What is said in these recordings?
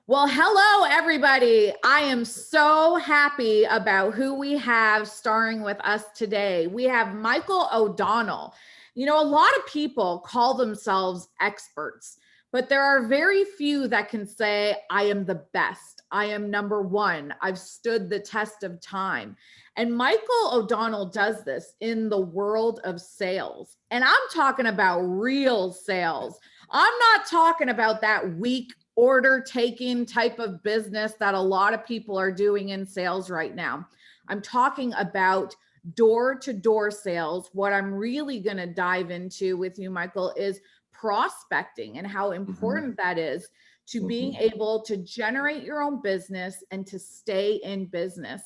Well, hello, everybody. I am so happy about who we have starring with us today. We have Michael O'Donnell. You know, a lot of people call themselves experts, but there are very few that can say, I am the best. I am number one. I've stood the test of time. And Michael O'Donnell does this in the world of sales. And I'm talking about real sales. I'm not talking about that weak order taking type of business that a lot of people are doing in sales right now. I'm talking about door to door sales. What I'm really going to dive into with you, Michael, is prospecting and how important that is to being able to generate your own business and to stay in business.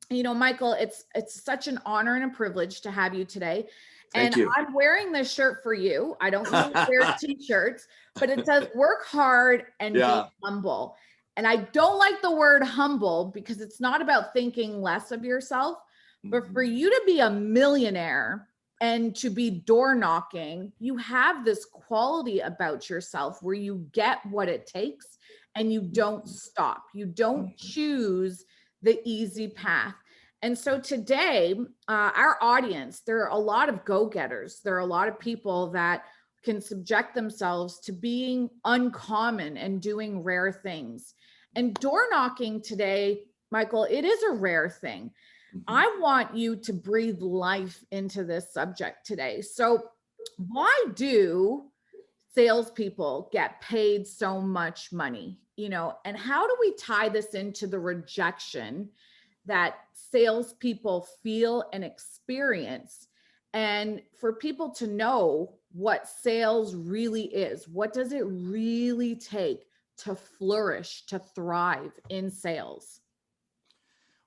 You know, Michael, it's such an honor and a privilege to have you today. Thank And you. I'm wearing this shirt for you. I don't usually wear t-shirts, but it says work hard and be humble. And I don't like the word humble because it's not about thinking less of yourself, but for you to be a millionaire and to be door knocking, you have this quality about yourself where you get what it takes and you don't stop. You don't choose the easy path. And so today, our audience, there are a lot of go-getters. There are a lot of people that can subject themselves to being uncommon and doing rare things. And door knocking today, Michael, it is a rare thing. I want you to breathe life into this subject today. So why do salespeople get paid so much money? You know, and how do we tie this into the rejection that salespeople feel and experience, and for people to know what sales really is? What does it really take to flourish, to thrive in sales?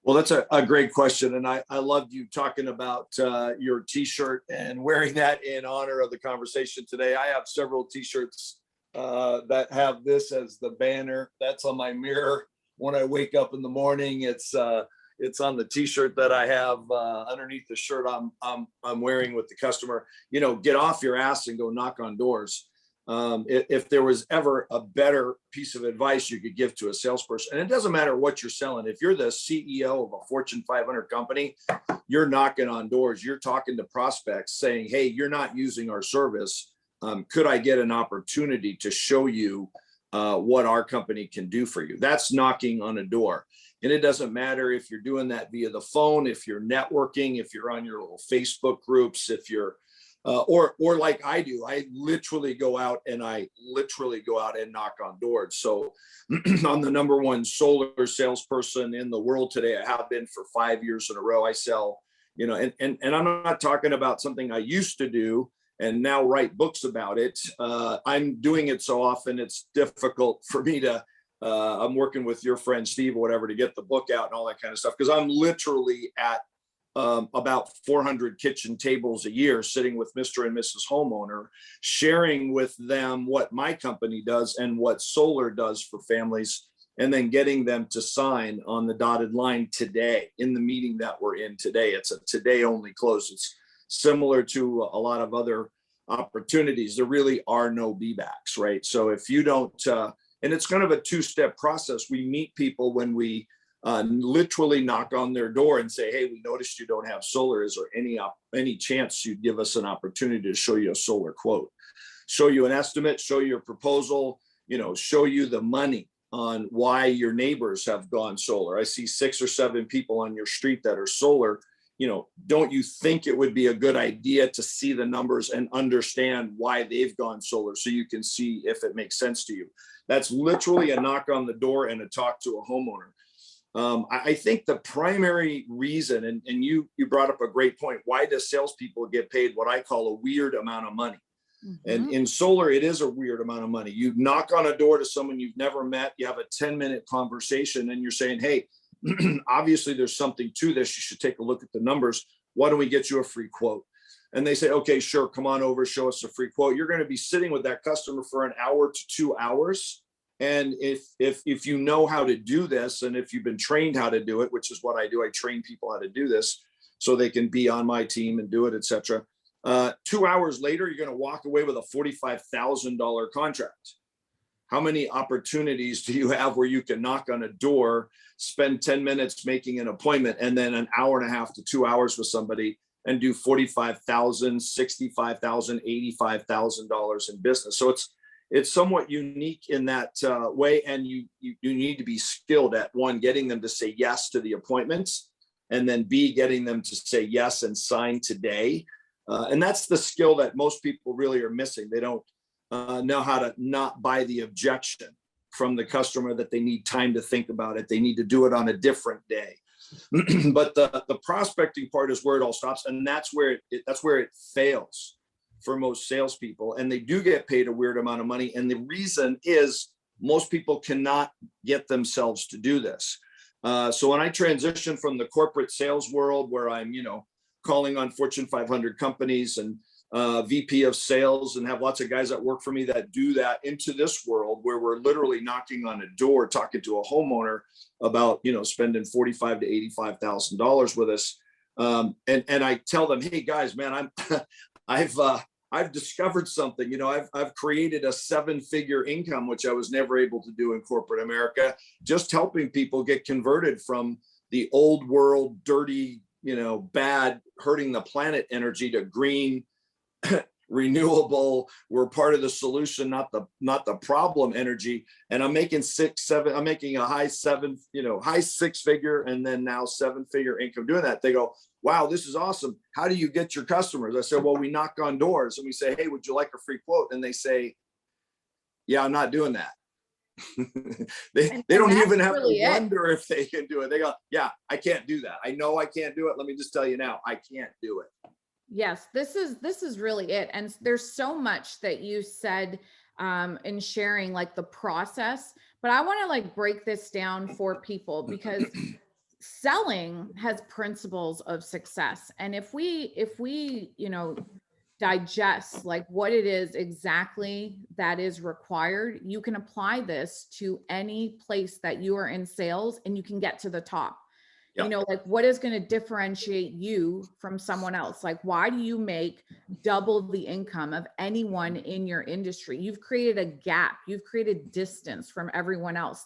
Well, that's a great question. And I loved you talking about your t-shirt and wearing that in honor of the conversation today. I have several t-shirts that have this as the banner. That's on my mirror when I wake up in the morning. It's on the t-shirt that I have underneath the shirt I'm wearing with the customer. You know, get off your ass and go knock on doors. If there was ever a better piece of advice you could give to a salesperson, and it doesn't matter what you're selling. If you're the CEO of a Fortune 500 company, you're knocking on doors. You're talking to prospects saying, hey, you're not using our service. Could I get an opportunity to show you what our company can do for you? That's knocking on a door. And it doesn't matter if you're doing that via the phone, if you're networking, if you're on your little Facebook groups, if you're, or like I do, I literally go out and knock on doors. So I'm the number one solar salesperson in the world today. I have been for 5 years in a row. I sell, you know, and I'm not talking about something I used to do and now write books about it. I'm doing it so often, it's difficult for me to, I'm working with your friend Steve or whatever to get the book out and all that kind of stuff, because I'm literally at about 400 kitchen tables a year sitting with Mr. and Mrs. Homeowner, sharing with them what my company does and what solar does for families, and then getting them to sign on the dotted line today in the meeting that we're in today. It's a today only close. It's similar to a lot of other opportunities. There really are no be-backs, right? So if you don't, and it's kind of a two-step process. We meet people when we literally knock on their door and say, hey, we noticed you don't have solar. Is there any chance you'd give us an opportunity to show you a solar quote, show you an estimate, show you a proposal, you know, show you the money on why your neighbors have gone solar. I see 6 or 7 people on your street that are solar. You know, don't you think it would be a good idea to see the numbers and understand why they've gone solar so you can see if it makes sense to you? That's literally a knock on the door and a talk to a homeowner. I think the primary reason, and you brought up a great point, why do salespeople get paid what I call a weird amount of money? And in solar, it is a weird amount of money. You knock on a door to someone you've never met, you have a 10-minute conversation, and you're saying, hey, obviously there's something to this. You should take a look at the numbers. Why don't we get you a free quote? And they say, okay, sure, come on over, show us a free quote. You're going to be sitting with that customer for an hour to 2 hours. And if you know how to do this, and if you've been trained how to do it, which is what I do, I train people how to do this so they can be on my team and do it, etc. 2 hours later, you're going to walk away with a $45,000 contract. how many opportunities do you have where you can knock on a door, spend 10 minutes making an appointment, and then an hour and a half to 2 hours with somebody and do $45,000, $65,000, $85,000 in business? So it's somewhat unique in that way. And you need to be skilled at, one, getting them to say yes to the appointments, and then B, getting them to say yes and sign today. And that's the skill that most people really are missing. They don't know how to not buy the objection from the customer that they need time to think about it. They need to do it on a different day. But the prospecting part is where it all stops. And that's where it fails for most salespeople. And they do get paid a weird amount of money. And the reason is most people cannot get themselves to do this. So when I transitioned from the corporate sales world, where I'm, calling on Fortune 500 companies and VP of sales, and have lots of guys that work for me that do that, into this world where we're literally knocking on a door, talking to a homeowner about, spending $45,000 to $85,000 with us. And I tell them, hey guys, man, I've discovered something. I've created a 7-figure income, which I was never able to do in corporate America, just helping people get converted from the old world, dirty, bad, hurting the planet energy to green, renewable. We're part of the solution, not the problem energy. And I'm making I'm making a high 6-figure and then now 7-figure income doing that. They go, wow, this is awesome. How do you get your customers? I said, well, we knock on doors and we say, hey, would you like a free quote? And they say, yeah, I'm not doing that. they don't even have to wonder if they can do it. They go, yeah, I can't do that. I know I can't do it. Let me just tell you now, I can't do it. Yes, this is really it. And there's so much that you said in sharing, like the process, but I want to like break this down for people, because selling has principles of success. And if we digest like what it is exactly that is required, you can apply this to any place that you are in sales and you can get to the top. Yep. Like what is going to differentiate you from someone else? Like, why do you make double the income of anyone in your industry? You've created a gap, you've created distance from everyone else.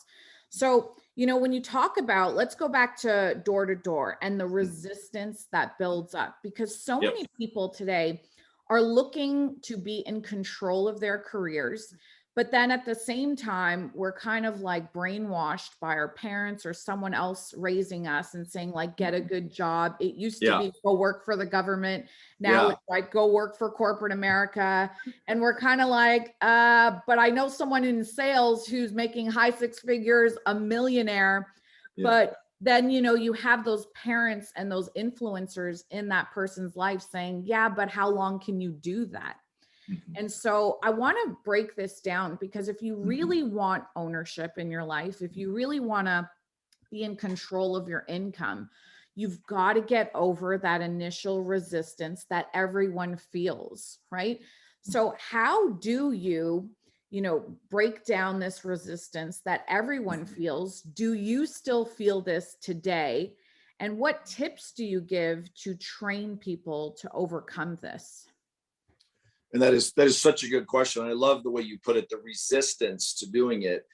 So, when you talk about, let's go back to door and the resistance that builds up, because so many people today are looking to be in control of their careers. But then at the same time, we're kind of like brainwashed by our parents or someone else raising us and saying like, get a good job. It used to be go work for the government. Now it's like, go work for corporate America. And we're kind of like, but I know someone in sales who's making high 6 figures, a millionaire, but then, you have those parents and those influencers in that person's life saying, yeah, but how long can you do that? And so I want to break this down, because if you really want ownership in your life, if you really want to be in control of your income, you've got to get over that initial resistance that everyone feels, right? So how do you, break down this resistance that everyone feels? Do you still feel this today? And what tips do you give to train people to overcome this? And that is such a good question. I love the way you put it, the resistance to doing it.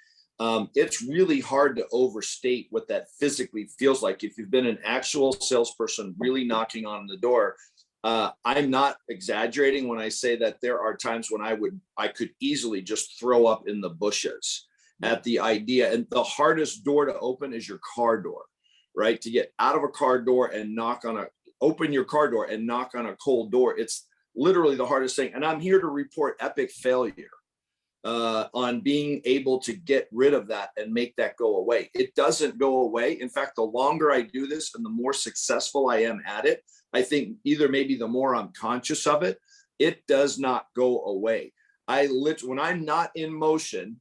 It's really hard to overstate what that physically feels like. If you've been an actual salesperson really knocking on the door, I'm not exaggerating when I say that there are times when I could easily just throw up in the bushes at the idea. And the hardest door to open is your car door, right? To get out of a car door and open your car door and knock on a cold door. It's literally the hardest thing. And I'm here to report epic failure on being able to get rid of that and make that go away. It doesn't go away. In fact, the longer I do this and the more successful I am at it, I think maybe the more I'm conscious of it, it does not go away. When I'm not in motion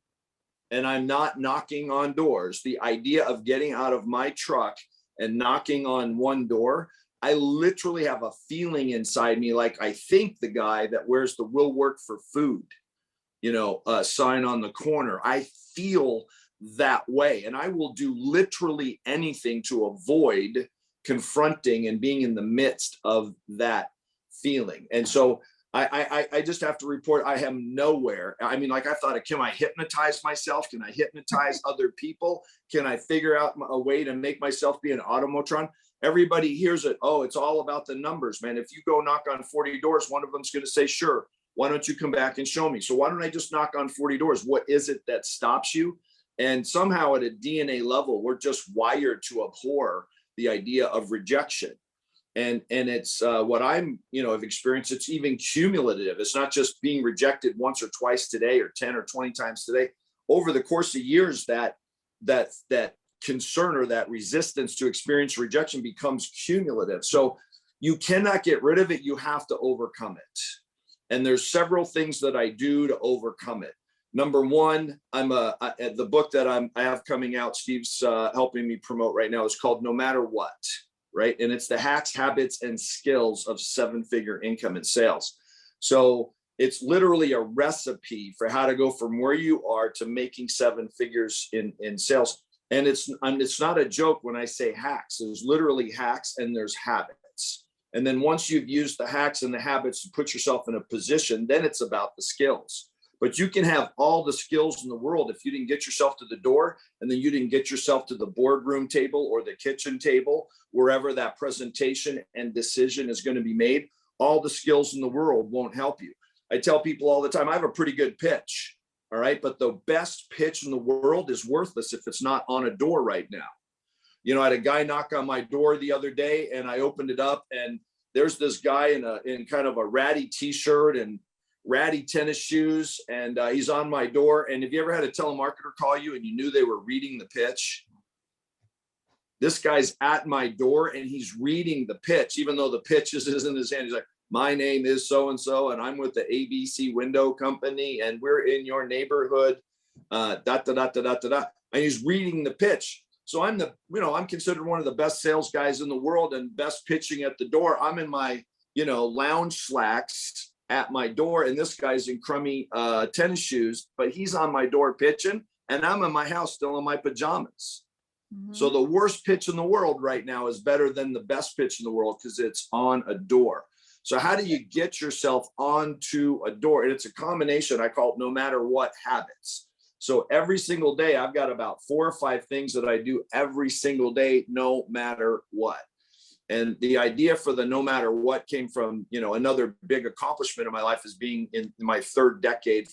and I'm not knocking on doors, the idea of getting out of my truck and knocking on one door, I literally have a feeling inside me like I think the guy that wears the "will work for food," sign on the corner. I feel that way, and I will do literally anything to avoid confronting and being in the midst of that feeling. And so I just have to report I am nowhere. I mean, like I thought, can I hypnotize myself? Can I hypnotize other people? Can I figure out a way to make myself be an automatron? Everybody hears it. Oh, it's all about the numbers, man. If you go knock on 40 doors, one of them's going to say, sure. Why don't you come back and show me? So why don't I just knock on 40 doors? What is it that stops you? And somehow at a DNA level, we're just wired to abhor the idea of rejection. And it's what I'm, have experienced. It's even cumulative. It's not just being rejected once or twice today or 10 or 20 times today. Over the course of years, that concern or that resistance to experience rejection becomes cumulative. So you cannot get rid of it. You have to overcome it. And there's several things that I do to overcome it. Number one, the book that I have coming out, Steve's helping me promote right now, is called No Matter What, right? And it's the hacks, habits, and skills of 7-figure income and sales. So it's literally a recipe for how to go from where you are to making 7 figures in sales. And it's not a joke when I say hacks. There's literally hacks and there's habits. And then once you've used the hacks and the habits to put yourself in a position, then it's about the skills. But you can have all the skills in the world. If you didn't get yourself to the door, and then you didn't get yourself to the boardroom table or the kitchen table, wherever that presentation and decision is going to be made, all the skills in the world won't help you. I tell people all the time, I have a pretty good pitch. All right. But the best pitch in the world is worthless if it's not on a door right now. I had a guy knock on my door the other day, and I opened it up, and there's this guy in kind of a ratty t-shirt and ratty tennis shoes, and he's on my door. And have you ever had a telemarketer call you and you knew they were reading the pitch? This guy's at my door and he's reading the pitch, even though the pitch is in his hand. He's like, my name is so-and-so, and I'm with the ABC window company, and we're in your neighborhood, And he's reading the pitch. So I'm considered one of the best sales guys in the world and best pitching at the door. I'm in my, lounge slacks at my door, and this guy's in crummy tennis shoes, but he's on my door pitching, and I'm in my house still in my pajamas. Mm-hmm. So the worst pitch in the world right now is better than the best pitch in the world because it's on a door. So how do you get yourself onto a door? And it's a combination, I call it no matter what habits. So every single day, I've got about 4 or 5 things that I do every single day, no matter what. And the idea for the no matter what came from, another big accomplishment of my life is being in my 4th decade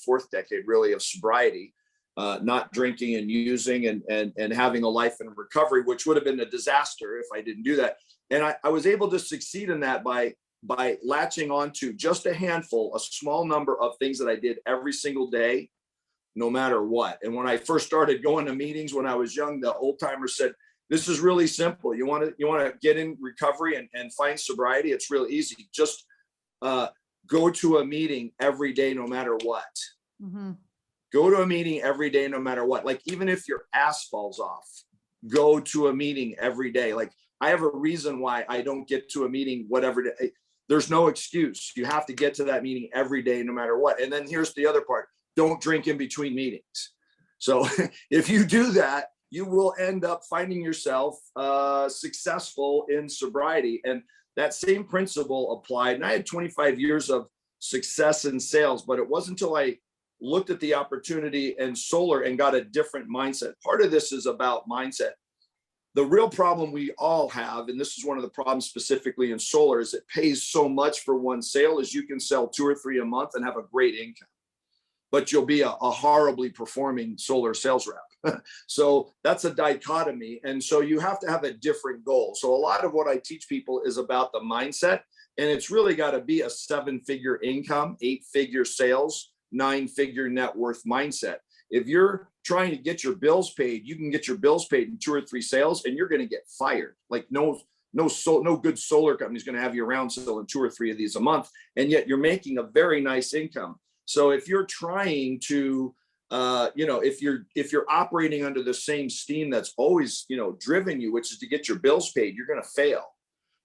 really of sobriety, not drinking and using and having a life in recovery, which would have been a disaster if I didn't do that. And I was able to succeed in that by latching onto just a small number of things that I did every single day, no matter what. And when I first started going to meetings when I was young, the old timers said, this is really simple. You want to get in recovery and find sobriety. It's real easy. Just go to a meeting every day, no matter what. Mm-hmm. Go to a meeting every day, no matter what. Like, even if your ass falls off, go to a meeting every day. Like, I have a reason why I don't get to a meeting, whatever day. There's no excuse. You have to get to that meeting every day, no matter what. And then here's the other part. Don't drink in between meetings. So if you do that, you will end up finding yourself successful in sobriety. And that same principle applied. And I had 25 years of success in sales, but it wasn't until I looked at the opportunity in solar and got a different mindset. Part of this is about mindset. The real problem we all have, and this is one of the problems specifically in solar, is it pays so much for one sale as you can sell 2 or 3 a month and have a great income. But you'll be a horribly performing solar sales rep. So that's a dichotomy. And so you have to have a different goal. So a lot of what I teach people is about the mindset. And it's really got to be a 7-figure income, 8-figure sales, 9-figure net worth mindset. If you're trying to get your bills paid, you can get your bills paid in 2 or 3 sales and you're going to get fired. Like no good solar company is going to have you around selling 2 or 3 of these a month. And yet you're making a very nice income. So if you're trying to, if you're operating under the same steam that's always, driven you, which is to get your bills paid, you're going to fail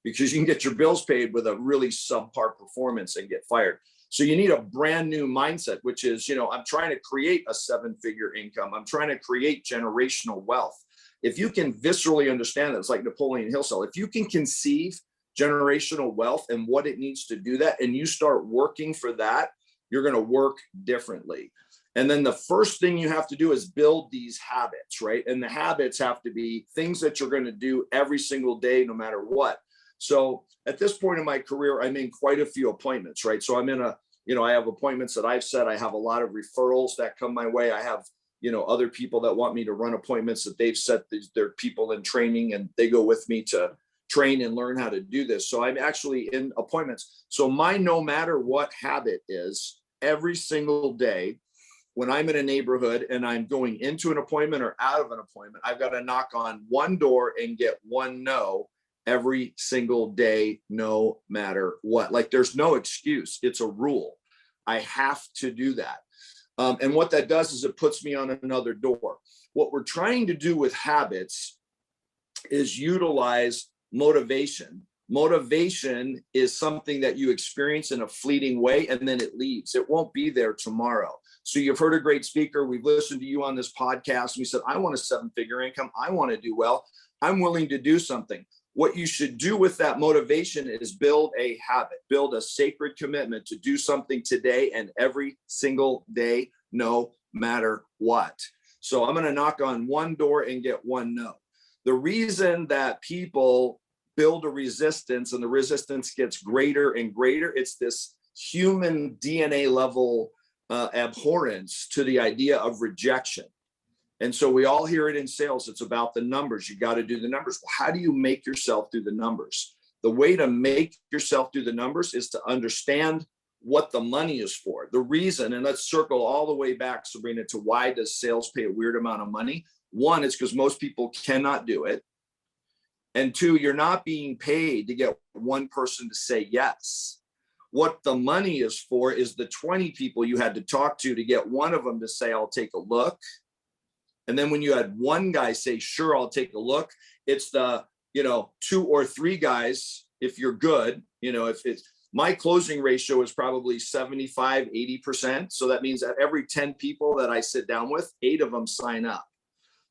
because you can get your bills paid with a really subpar performance and get fired. So you need a brand new mindset, which is, I'm trying to create a 7-figure income. I'm trying to create generational wealth. If you can viscerally understand that, it's like Napoleon Hill cell. If you can conceive generational wealth and what it needs to do that, and you start working for that, you're going to work differently. And then the first thing you have to do is build these habits, right? And the habits have to be things that you're going to do every single day, no matter what. So at this point in my career, I'm in quite a few appointments, right? So I'm in I have appointments that I've set. I have a lot of referrals that come my way. I have, other people that want me to run appointments that they've set their people in training, and they go with me to train and learn how to do this. So I'm actually in appointments. So my no matter what habit is every single day when I'm in a neighborhood and I'm going into an appointment or out of an appointment, I've got to knock on one door and get one no every single day, no matter what. Like there's no excuse. It's a rule. I have to do that. And what that does is it puts me on another door. What we're trying to do with habits is utilize motivation. Motivation is something that you experience in a fleeting way and then it leaves. It won't be there tomorrow. So you've heard a great speaker. We've listened to you on this podcast. We said, I want a 7-figure income. I want to do well. I'm willing to do something. What you should do with that motivation is build a habit, build a sacred commitment to do something today and every single day, no matter what. So I'm going to knock on one door and get one no. The reason that people build a resistance and the resistance gets greater and greater, it's this human DNA level abhorrence to the idea of rejection. And so we all hear it in sales. It's about the numbers. You got to do the numbers. Well, how do you make yourself do the numbers? The way to make yourself do the numbers is to understand what the money is for. The reason, and let's circle all the way back, Sabrina, to why does sales pay a weird amount of money? One, it's because most people cannot do it. And two, you're not being paid to get one person to say yes. What the money is for is the 20 people you had to talk to get one of them to say, I'll take a look. And then when you had one guy say, sure, I'll take a look, it's the, 2 or 3 guys, if you're good, if it's my closing ratio is probably 75, 80%. So that means that every 10 people that I sit down with, 8 of them sign up.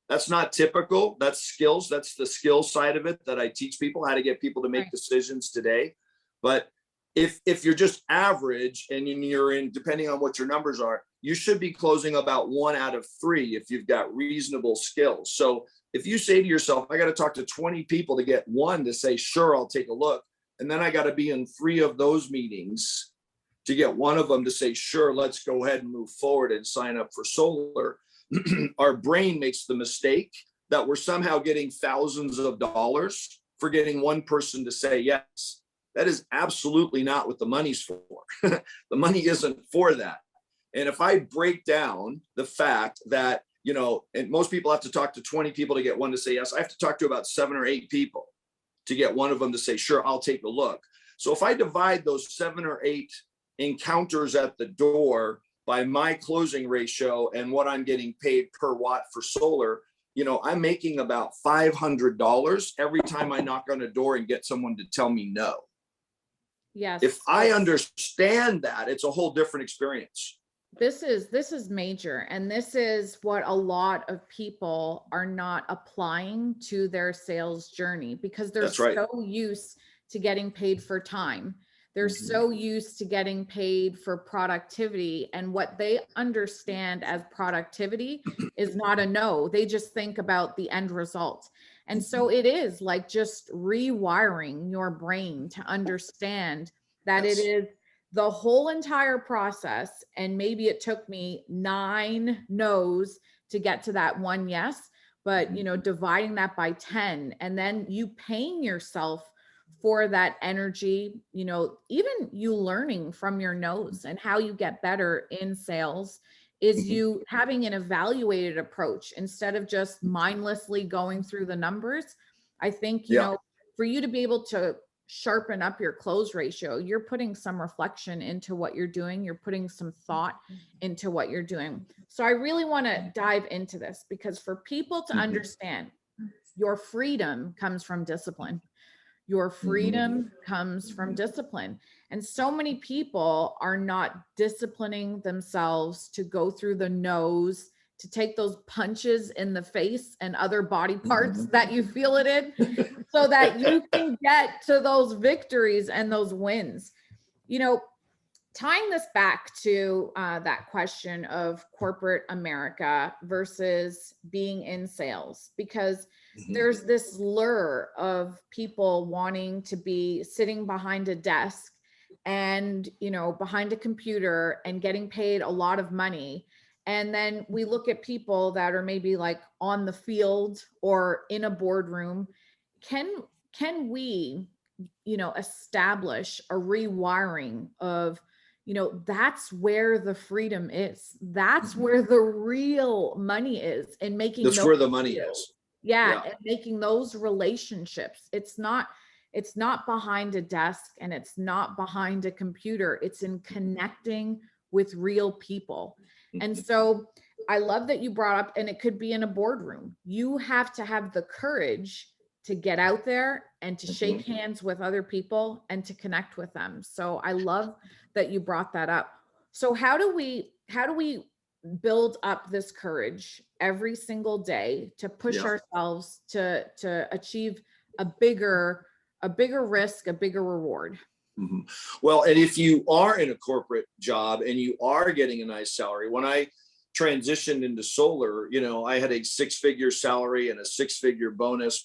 That's not typical. That's skills. That's the skill side of it that I teach people, how to get people to make decisions today. But if you're just average and you're in, depending on what your numbers are, you should be closing about 1 out of 3 if you've got reasonable skills. So if you say to yourself, I got to talk to 20 people to get one to say, sure, I'll take a look. And then I got to be in 3 of those meetings to get one of them to say, sure, let's go ahead and move forward and sign up for solar. Our brain makes the mistake that we're somehow getting thousands of dollars for getting one person to say yes. That is absolutely not what the money's for. The money isn't for that. And if I break down the fact that, and most people have to talk to 20 people to get one to say yes, I have to talk to about 7 or 8 people to get one of them to say, sure, I'll take a look. So if I divide those 7 or 8 encounters at the door by my closing ratio and what I'm getting paid per watt for solar, I'm making about $500 every time I knock on a door and get someone to tell me no. Yes. If I understand that, it's a whole different experience. This is major. And this is what a lot of people are not applying to their sales journey because they're so used to getting paid for time. They're so used to getting paid for productivity. And what they understand as productivity is not a no. They just think about the end result. And so it is like just rewiring your brain to understand that it is the whole entire process. And maybe it took me 9 no's to get to that one yes, but dividing that by 10 and then you paying yourself for that energy, even you learning from your no's and how you get better in sales is you having an evaluated approach instead of just mindlessly going through the numbers. I think, for you to be able to sharpen up your close ratio, you're putting some reflection into what you're doing. You're putting some thought into what you're doing. So I really want to dive into this because for people to understand your freedom comes from discipline. Your freedom comes from discipline. And so many people are not disciplining themselves to go through the no's, to take those punches in the face and other body parts that you feel it in, so that you can get to those victories and those wins. You know, tying this back to that question of corporate America versus being in sales, because there's this lure of people wanting to be sitting behind a desk and, you know, behind a computer and getting paid a lot of money. And then we look at people that are maybe like on the field or in a boardroom. Can we, you know, establish a rewiring of, you know, that's where the freedom is. That's where the real money is, in making that's where the money is. Yeah, and making those relationships. It's not behind a desk and it's not behind a computer. It's in connecting with real people. And so I love that you brought up, and it could be in a boardroom. You have to have the courage to get out there and to shake hands with other people and to connect with them. So I love that you brought that up. So how do we build up this courage every single day to push ourselves to achieve a bigger risk, a bigger reward? Well, and if you are in a corporate job and you are getting a nice salary, when I transitioned into solar, you know, I had a 6-figure salary and a 6-figure bonus,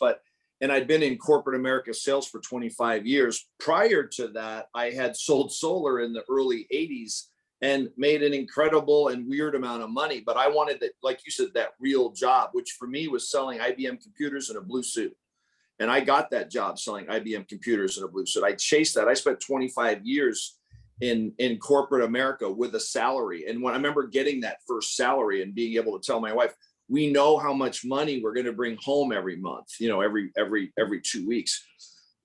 and I'd been in corporate America sales for 25 years. Prior to that, I had sold solar in the early 80s and made an incredible and weird amount of money. But I wanted that, like you said, that real job, which for me was selling IBM computers in a blue suit. And I got that job selling IBM computers in a blue suit. I chased that. I spent 25 years in corporate America with a salary. And when I remember getting that first salary and being able to tell my wife, we know how much money we're going to bring home every month, you know, every 2 weeks.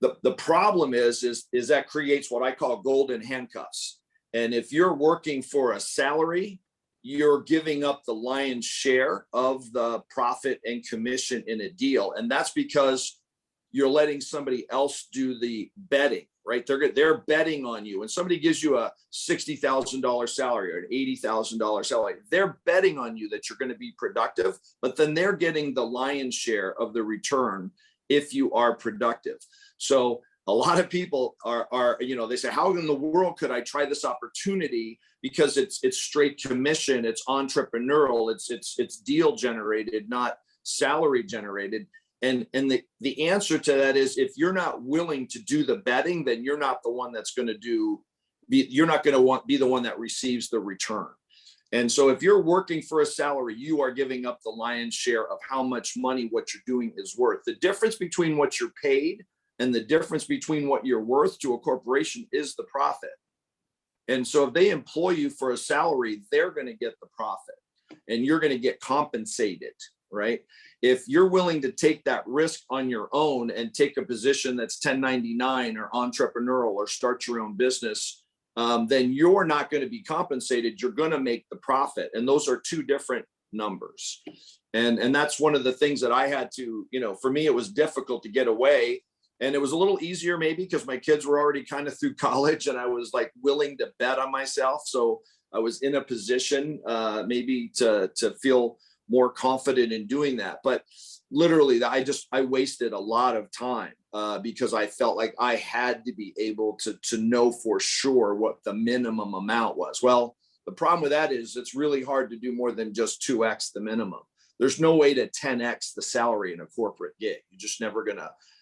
The problem is that creates what I call golden handcuffs. And if you're working for a salary, you're giving up the lion's share of the profit and commission in a deal. And that's because you're letting somebody else do the betting, right? They're betting on you. When somebody gives you a $60,000 salary or an $80,000 salary, they're betting on you that you're going to be productive, but then they're getting the lion's share of the return if you are productive. So a lot of people are, you know, they say, how in the world could I try this opportunity? Because it's straight commission, it's entrepreneurial, it's deal generated, not salary generated. And the answer to that is, if you're not willing to do the betting, then you're not the one that's going to you're not going to be the one that receives the return. And so if you're working for a salary, you are giving up the lion's share of how much money what you're doing is worth. The difference between what you're paid and the difference between what you're worth to a corporation is the profit. And so if they employ you for a salary, they're going to get the profit and you're going to get compensated, right? If you're willing to take that risk on your own and take a position that's 1099 or entrepreneurial or start your own business, then you're not going to be compensated. You're going to make the profit. And those are two different numbers. And that's one of the things that I had to, you know, for me, it was difficult to get away. And it was a little easier maybe because my kids were already kind of through college and I was like willing to bet on myself. So I was in a position maybe to feel more confident in doing that. But literally I wasted a lot of time because I felt like I had to be able to know for sure what the minimum amount was. Well, the problem with that is it's really hard to do more than just 2x the minimum. There's no way to 10x the salary in a corporate gig.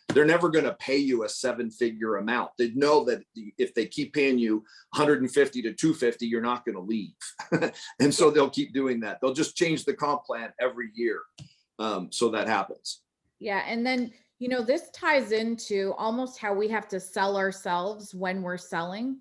They're never going to pay you a 7-figure amount. They know that if they keep paying you 150 to 250, you're not going to leave. And so they'll keep doing that. They'll just change the comp plan every year. So that happens. Yeah. And then, you know, this ties into almost how we have to sell ourselves when we're selling.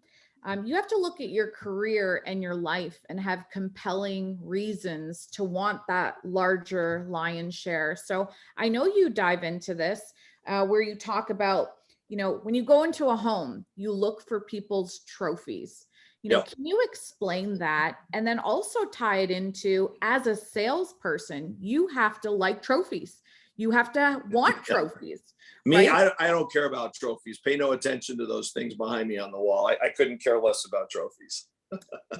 You have to look at your career and your life and have compelling reasons to want that larger lion's share. So I know you dive into this where you talk about, you know, when you go into a home, you look for people's trophies. You know, Can you explain that? And then also tie it into, as a salesperson, you have to like trophies. You have to want trophies. Me, right? I don't care about trophies. Pay no attention to those things behind me on the wall. I couldn't care less about trophies.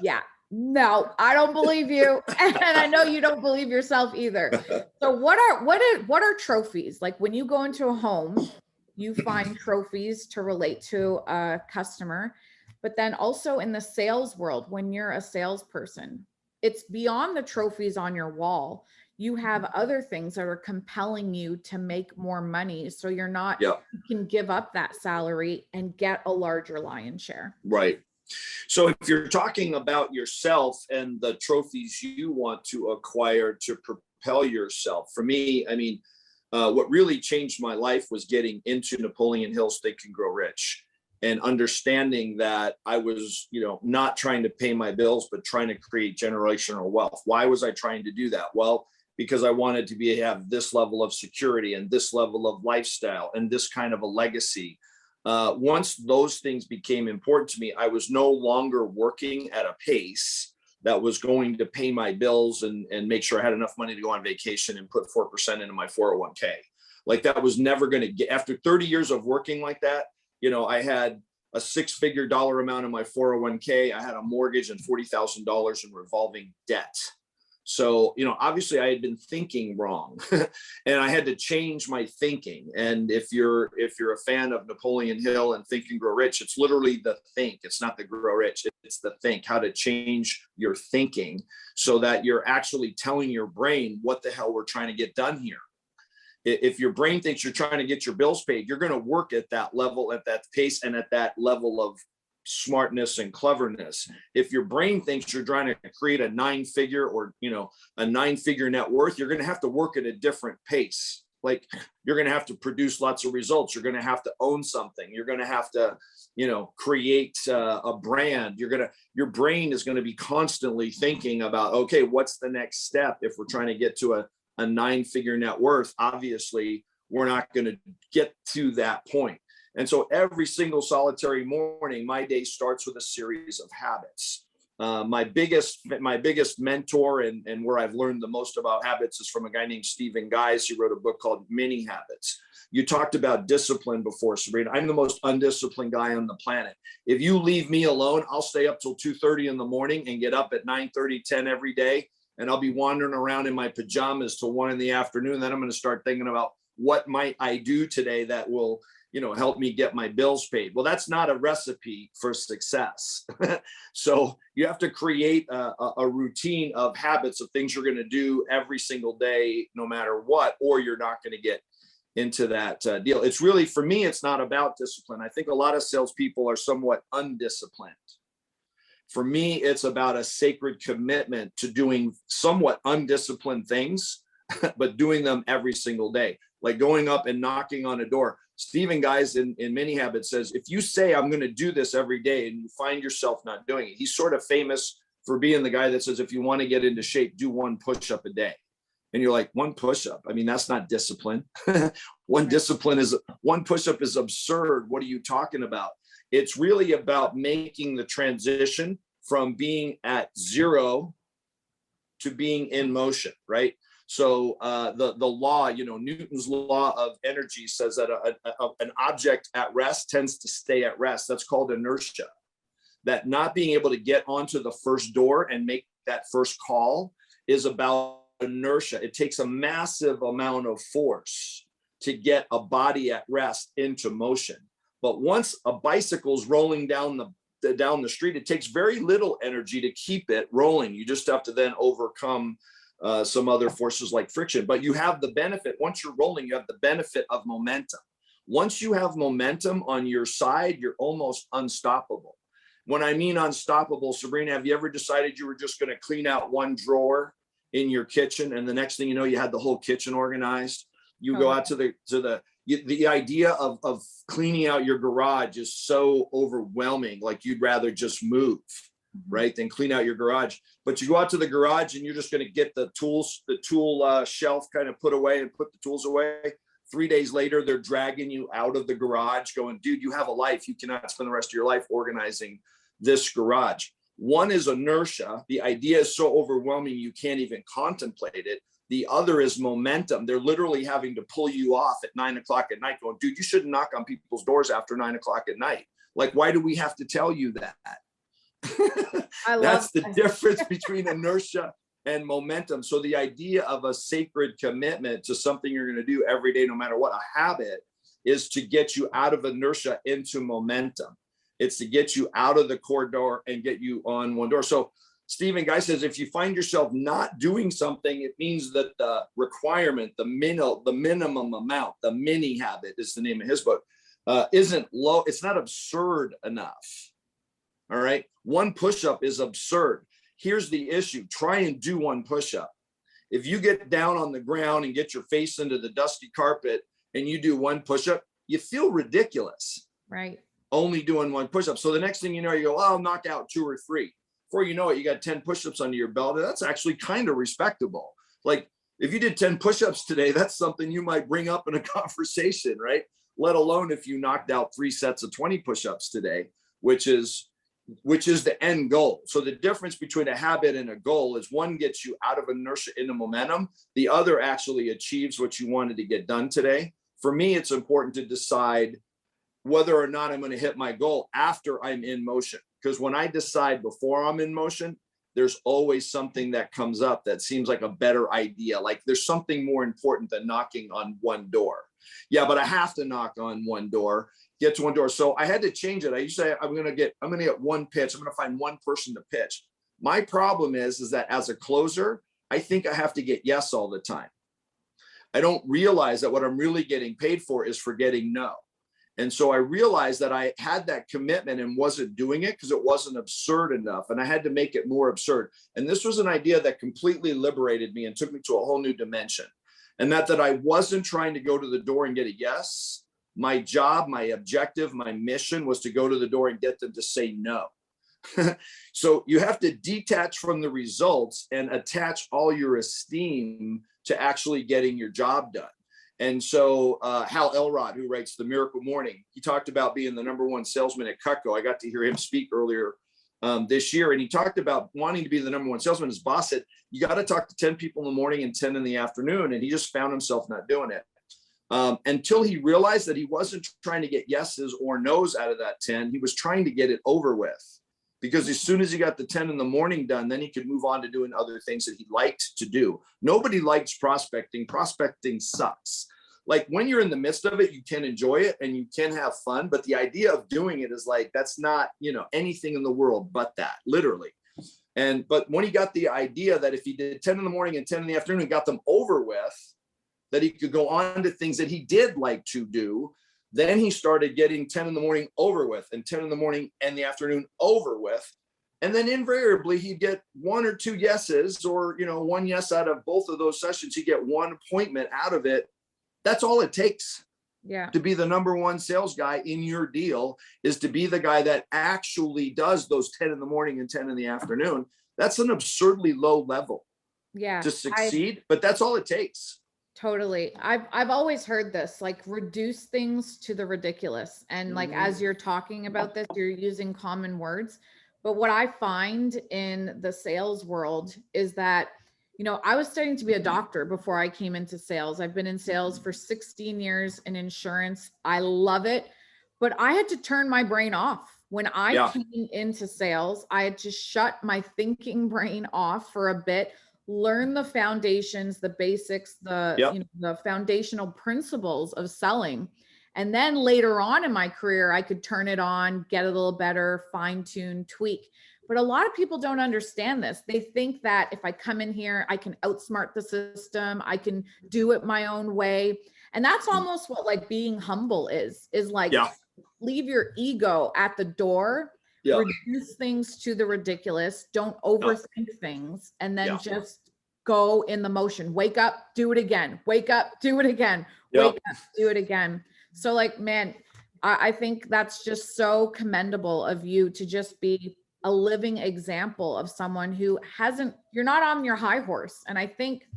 Yeah. No, I don't believe you. And I know you don't believe yourself either. So what are trophies? Like when you go into a home, you find trophies to relate to a customer, but then also in the sales world, when you're a salesperson, it's beyond the trophies on your wall. You have other things that are compelling you to make more money. So you're not, Yeah. you can give up that salary and get a larger lion's share. Right. So if you're talking about yourself and the trophies you want to acquire to propel yourself, for me, I mean, what really changed my life was getting into Napoleon Hill's Think and Grow Rich, and understanding that I was, not trying to pay my bills, but trying to create generational wealth. Why was I trying to do that? Well, because I wanted to have this level of security and this level of lifestyle and this kind of a legacy. Once those things became important to me, I was no longer working at a pace that was going to pay my bills and make sure I had enough money to go on vacation and put 4% into my 401k. Like that was never going to get, after 30 years of working like that, I had a $6-figure dollar amount in my 401k. I had a mortgage and $40,000 in revolving debt. So, obviously I had been thinking wrong and I had to change my thinking. And if you're a fan of Napoleon Hill and Think and Grow Rich, it's literally the think. It's not the grow rich. It's the think, how to change your thinking so that you're actually telling your brain what the hell we're trying to get done here. If your brain thinks you're trying to get your bills paid, you're going to work at that level, at that pace, and at that level of smartness and cleverness. If your brain thinks you're trying to create a 9-figure or a 9-figure net worth, you're going to have to work at a different pace. Like you're going to have to produce lots of results. You're going to have to own something. You're going to have to create a brand. Your brain is going to be constantly thinking about, okay, what's the next step? If we're trying to get to a 9-figure net worth, obviously we're not going to get to that point. And so every single solitary morning, my day starts with a series of habits. My biggest mentor and where I've learned the most about habits is from a guy named Stephen Guys. He wrote a book called Mini Habits. You talked about discipline before, Sabrina. I'm the most undisciplined guy on the planet. If you leave me alone, I'll stay up till 2:30 in the morning and get up at 9:30, 10 every day. And I'll be wandering around in my pajamas till 1 in the afternoon. Then I'm going to start thinking about what might I do today that will help me get my bills paid. Well, that's not a recipe for success. So you have to create a routine of habits of things you're going to do every single day, no matter what, or you're not going to get into that deal. It's really, for me, it's not about discipline. I think a lot of salespeople are somewhat undisciplined. For me, it's about a sacred commitment to doing somewhat undisciplined things, but doing them every single day, like going up and knocking on a door. Stephen Guys in Mini Habits says, if you say I'm going to do this every day and you find yourself not doing it, he's sort of famous for being the guy that says, if you want to get into shape, do 1 push-up a day. And you're like, 1 push-up? I mean, that's not discipline. One push-up is absurd. What are you talking about? It's really about making the transition from being at zero to being in motion, right? So the law, Newton's law of energy says that an object at rest tends to stay at rest. That's called inertia. That not being able to get onto the first door and make that first call is about inertia. It takes a massive amount of force to get a body at rest into motion. But once a bicycle's rolling down the street, it takes very little energy to keep it rolling. You just have to then overcome some other forces like friction, but you have the benefit. Once you're rolling, you have the benefit of momentum. Once you have momentum on your side, you're almost unstoppable. When I mean unstoppable, Sabrina, have you ever decided you were just going to clean out one drawer in your kitchen, and the next thing you know, you had the whole kitchen organized? You go out to the idea of cleaning out your garage is so overwhelming. Like you'd rather just move, right, than clean out your garage. But you go out to the garage and you're just going to get the tool shelf kind of put away and put the tools away. 3 days later, they're dragging you out of the garage going, dude, you have a life. You cannot spend the rest of your life organizing this garage. One is inertia. The idea is so overwhelming, you can't even contemplate it. The other is momentum. They're literally having to pull you off at 9 o'clock at night going, dude, you shouldn't knock on people's doors after 9 o'clock at night. Like, why do we have to tell you that? I love That's the that. difference between inertia and momentum. So the idea of a sacred commitment to something you're going to do every day, no matter what, a habit, is to get you out of inertia into momentum. It's to get you out of the corridor and get you on one door. So Stephen Guy says, if you find yourself not doing something, it means that the requirement, the minimum amount, the mini habit is the name of his book, isn't low. It's not absurd enough. All right. One push-up is absurd. Here's the issue. Try and do one push-up. If you get down on the ground and get your face into the dusty carpet and you do one push-up, you feel ridiculous. Right. Only doing one push-up. So the next thing you know, you go, oh, I'll knock out 2 or 3. Before you know it, you got 10 push-ups under your belt. And that's actually kind of respectable. Like if you did 10 push-ups today, that's something you might bring up in a conversation, right? Let alone if you knocked out 3 sets of 20 push-ups today, which is the end goal. So the difference between a habit and a goal is one gets you out of inertia into momentum. The other actually achieves what you wanted to get done today. For me, it's important to decide whether or not I'm going to hit my goal after I'm in motion. Because when I decide before I'm in motion, there's always something that comes up that seems like a better idea. Like there's something more important than knocking on one door. Yeah, but I have to knock on one door, get to one door. So I had to change it. I used to say, I'm going to get one pitch. I'm going to find one person to pitch. My problem is that as a closer, I think I have to get yes all the time. I don't realize that what I'm really getting paid for is for getting no. And so I realized that I had that commitment and wasn't doing it because it wasn't absurd enough. And I had to make it more absurd. And this was an idea that completely liberated me and took me to a whole new dimension. And that I wasn't trying to go to the door and get a yes. My job, my objective, my mission was to go to the door and get them to say no. So you have to detach from the results and attach all your esteem to actually getting your job done. And so Hal Elrod, who writes The Miracle Morning, he talked about being the #1 salesman at Cutco. I got to hear him speak earlier this year. And he talked about wanting to be the #1 salesman. His boss said, you got to talk to 10 people in the morning and 10 in the afternoon. And he just found himself not doing it until he realized that he wasn't trying to get yeses or nos out of that 10. He was trying to get it over with. Because as soon as he got the 10 in the morning done, then he could move on to doing other things that he liked to do. Nobody likes prospecting. Prospecting sucks. Like when you're in the midst of it, you can enjoy it and you can have fun. But the idea of doing it is like, that's not, anything in the world but that, literally. But when he got the idea that if he did 10 in the morning and 10 in the afternoon and got them over with, that he could go on to things that he did like to do, then he started getting 10 in the morning over with and 10 in the morning and the afternoon over with. And then invariably he'd get 1 or 2 yeses or, one yes out of both of those sessions. He'd get 1 appointment out of it. That's all it takes. Yeah. To be the #1 sales guy in your deal is to be the guy that actually does those 10 in the morning and 10 in the afternoon. That's an absurdly low level to succeed, but that's all it takes. Totally. I've always heard this, like reduce things to the ridiculous. And like, as you're talking about this, you're using common words. But what I find in the sales world is that, I was studying to be a doctor before I came into sales. I've been in sales for 16 years in insurance. I love it, but I had to turn my brain off. When I came into sales, I had to shut my thinking brain off for a bit, learn the foundations, the basics, the foundational principles of selling. And then later on in my career, I could turn it on, get a little better, fine tune, tweak. But a lot of people don't understand this. They think that if I come in here, I can outsmart the system. I can do it my own way. And that's almost what like being humble is like, leave your ego at the door, reduce things to the ridiculous. Don't overthink things. And then just go in the motion. Wake up, do it again. Wake up, do it again. Wake up, do it again. So like, man, I think that's just so commendable of you to just be a living example of someone who you're not on your high horse. And I think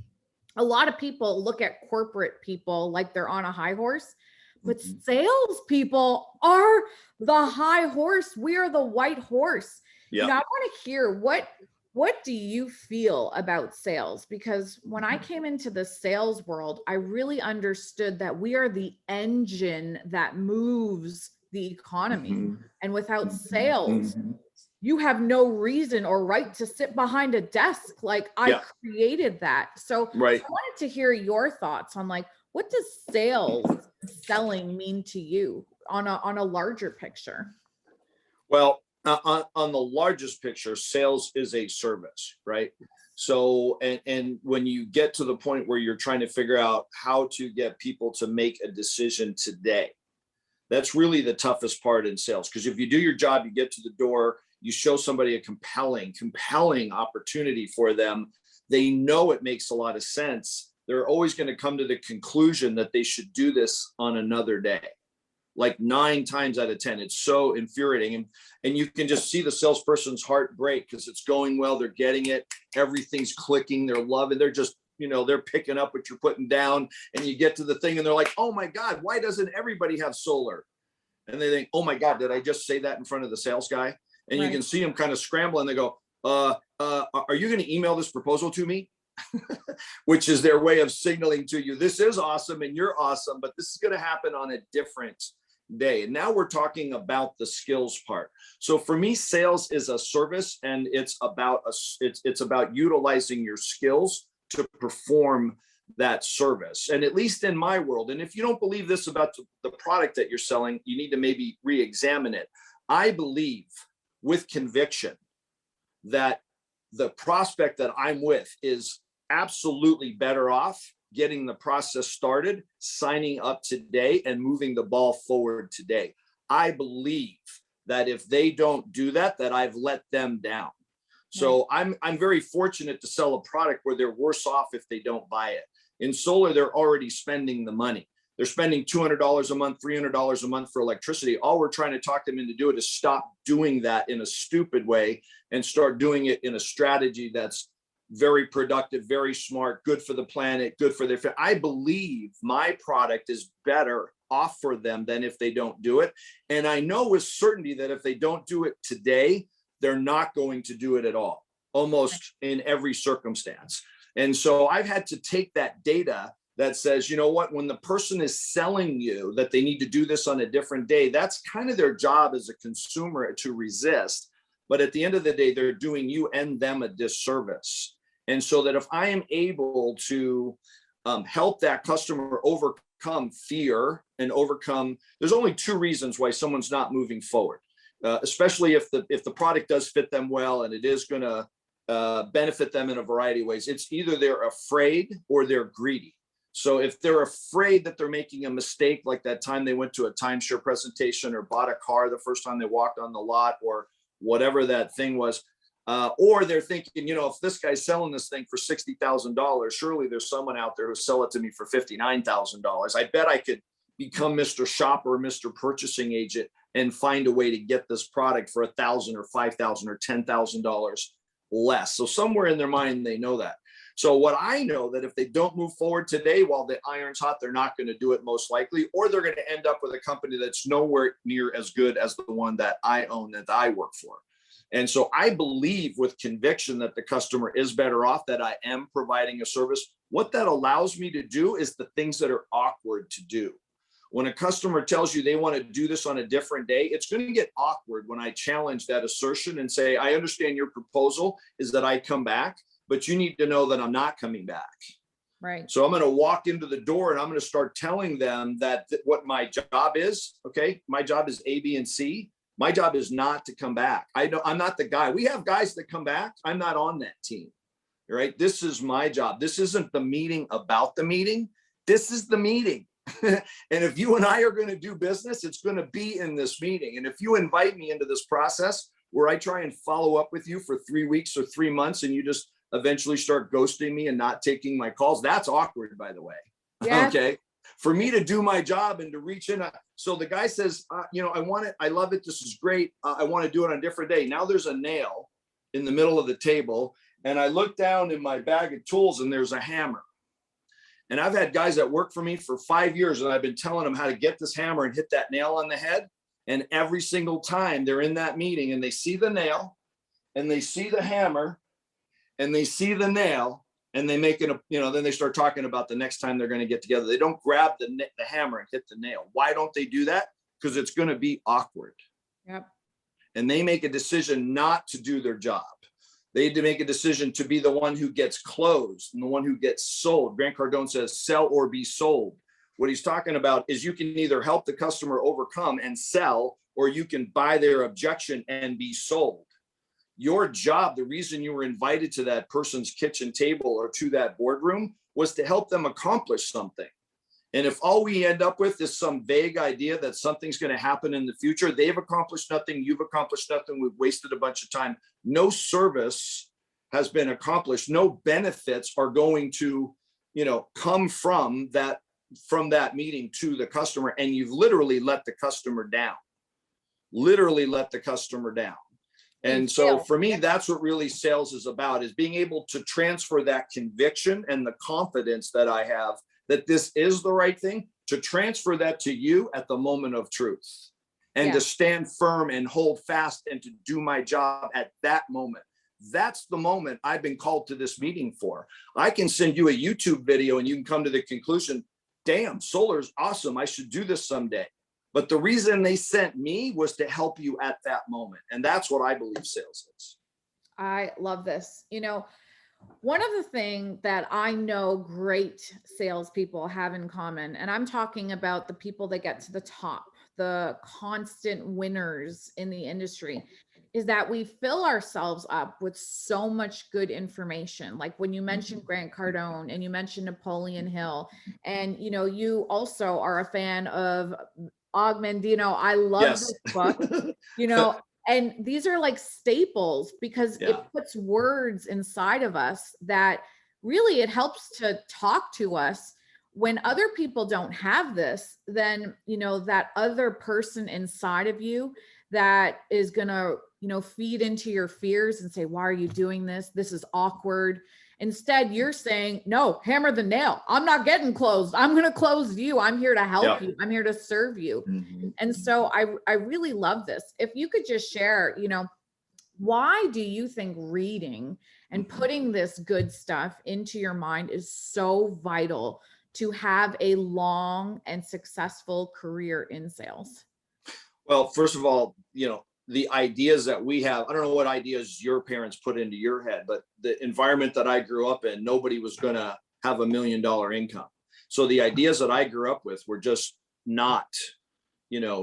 a lot of people look at corporate people like they're on a high horse, but sales people are the high horse. We are the white horse. I want to hear what do you feel about sales? Because when I came into the sales world, I really understood that we are the engine that moves the economy. And without sales, you have no reason or right to sit behind a desk. Like I created that. So I wanted to hear your thoughts on like, what does selling mean to you on a larger picture? Well, on the largest picture, sales is a service, right? So, and when you get to the point where you're trying to figure out how to get people to make a decision today, that's really the toughest part in sales. Because if you do your job, you get to the door, you show somebody a compelling opportunity for them. They know it makes a lot of sense. They're always going to come to the conclusion that they should do this on another day. Like 9 times out of 10, it's so infuriating. And you can just see the salesperson's heart break because it's going well. They're getting it. Everything's clicking. They're loving. They're just, they're picking up what you're putting down. And you get to the thing and they're like, oh my God, why doesn't everybody have solar? And they think, oh my God, did I just say that in front of the sales guy? And you can see them kind of scramble and they go, are you going to email this proposal to me? Which is their way of signaling to you, this is awesome and you're awesome, but this is going to happen on a different day. And now we're talking about the skills part. So for me, sales is a service, and it's about it's about utilizing your skills to perform that service. And at least in my world, and if you don't believe this about the product that you're selling, you need to maybe re-examine it. I believe with conviction that the prospect that I'm with is absolutely better off getting the process started, signing up today, and moving the ball forward today. I believe that if they don't do that, that I've let them down. So I'm very fortunate to sell a product where they're worse off if they don't buy it. In solar, they're already spending the money. They're spending $200 a month, $300 a month for electricity. All we're trying to talk them into doing is stop doing that in a stupid way and start doing it in a strategy that's very productive, very smart, good for the planet, good for their family. I believe my product is better off for them than if they don't do it. And I know with certainty that if they don't do it today, they're not going to do it at all, almost in every circumstance. And so I've had to take that data that says, you know what, when the person is selling you that they need to do this on a different day, that's kind of their job as a consumer to resist. But at the end of the day, they're doing you and them a disservice. And so that if I am able to help that customer overcome fear and overcome, there's only 2 reasons why someone's not moving forward, especially if the product does fit them well and it is going to benefit them in a variety of ways. It's either they're afraid or they're greedy. So if they're afraid that they're making a mistake, like that time they went to a timeshare presentation or bought a car the first time they walked on the lot or whatever that thing was, or they're thinking, if this guy's selling this thing for $60,000, surely there's someone out there who'll sell it to me for $59,000. I bet I could become Mr. Shopper or Mr. Purchasing Agent and find a way to get this product for $1,000 or $5,000 or $10,000 less. So somewhere in their mind, they know that. So what I know that if they don't move forward today while the iron's hot, they're not going to do it most likely, or they're going to end up with a company that's nowhere near as good as the one that I own, that I work for. And so I believe with conviction that the customer is better off, that I am providing a service. What that allows me to do is the things that are awkward to do. When a customer tells you they want to do this on a different day, it's going to get awkward when I challenge that assertion and say, I understand your proposal is that I come back, but you need to know that I'm not coming back. Right. So I'm going to walk into the door and I'm going to start telling them that what my job is. Okay. My job is A, B, and C. My job is not to come back. I'm not the guy. We have guys that come back. I'm not on that team. Right. This is my job. This isn't the meeting about the meeting. This is the meeting. And if you and I are going to do business, it's going to be in this meeting. And if you invite me into this process where I try and follow up with you for 3 weeks or 3 months and you just eventually start ghosting me and not taking my calls, that's awkward, by the way. Yeah. Okay. For me to do my job and to reach in. So the guy says, I want it. I love it. This is great. I want to do it on a different day. Now there's a nail in the middle of the table. And I look down in my bag of tools and there's a hammer. And I've had guys that work for me for 5 years and I've been telling them how to get this hammer and hit that nail on the head. And every single time they're in that meeting and they see the nail and they see the hammer and they see the nail and they make it, then they start talking about the next time they're going to get together. They don't grab the hammer and hit the nail. Why don't they do that? Because it's going to be awkward. Yep. and they make a decision not to do their job. They had to make a decision to be the one who gets closed and the one who gets sold. Grant Cardone says, sell or be sold. What he's talking about is you can either help the customer overcome and sell, or you can buy their objection and be sold. Your job, the reason you were invited to that person's kitchen table or to that boardroom, was to help them accomplish something. And if all we end up with is some vague idea that something's going to happen in the future, they've accomplished nothing, you've accomplished nothing, we've wasted a bunch of time. No service has been accomplished. No benefits are going to, come from that meeting to the customer. And you've literally let the customer down. And so for me, that's what really sales is about, is being able to transfer that conviction and the confidence that I have that this is the right thing, to transfer that to you at the moment of truth, and to stand firm and hold fast and to do my job at that moment. That's the moment I've been called to this meeting for. I can send you a YouTube video and you can come to the conclusion, damn, solar is awesome, I should do this someday. But the reason they sent me was to help you at that moment. And that's what I believe sales is. I love this. One of the things that I know great salespeople have in common, and I'm talking about the people that get to the top, the constant winners in the industry, is that we fill ourselves up with so much good information. Like when you mentioned Grant Cardone and you mentioned Napoleon Hill, and you also are a fan of Og Mandino. I love this book, and these are like staples because it puts words inside of us that really it helps to talk to us. When other people don't have this, then, that other person inside of you that is going to, feed into your fears and say, why are you doing this? This is awkward. Instead, you're saying, no, hammer the nail. I'm not getting closed. I'm going to close you. I'm here to help you. I'm here to serve you. Mm-hmm. And so I really love this. If you could just share, why do you think reading and putting this good stuff into your mind is so vital to have a long and successful career in sales? Well, first of all, the ideas that we have, I don't know what ideas your parents put into your head, but the environment that I grew up in, nobody was going to have $1 million income. So the ideas that I grew up with were just not,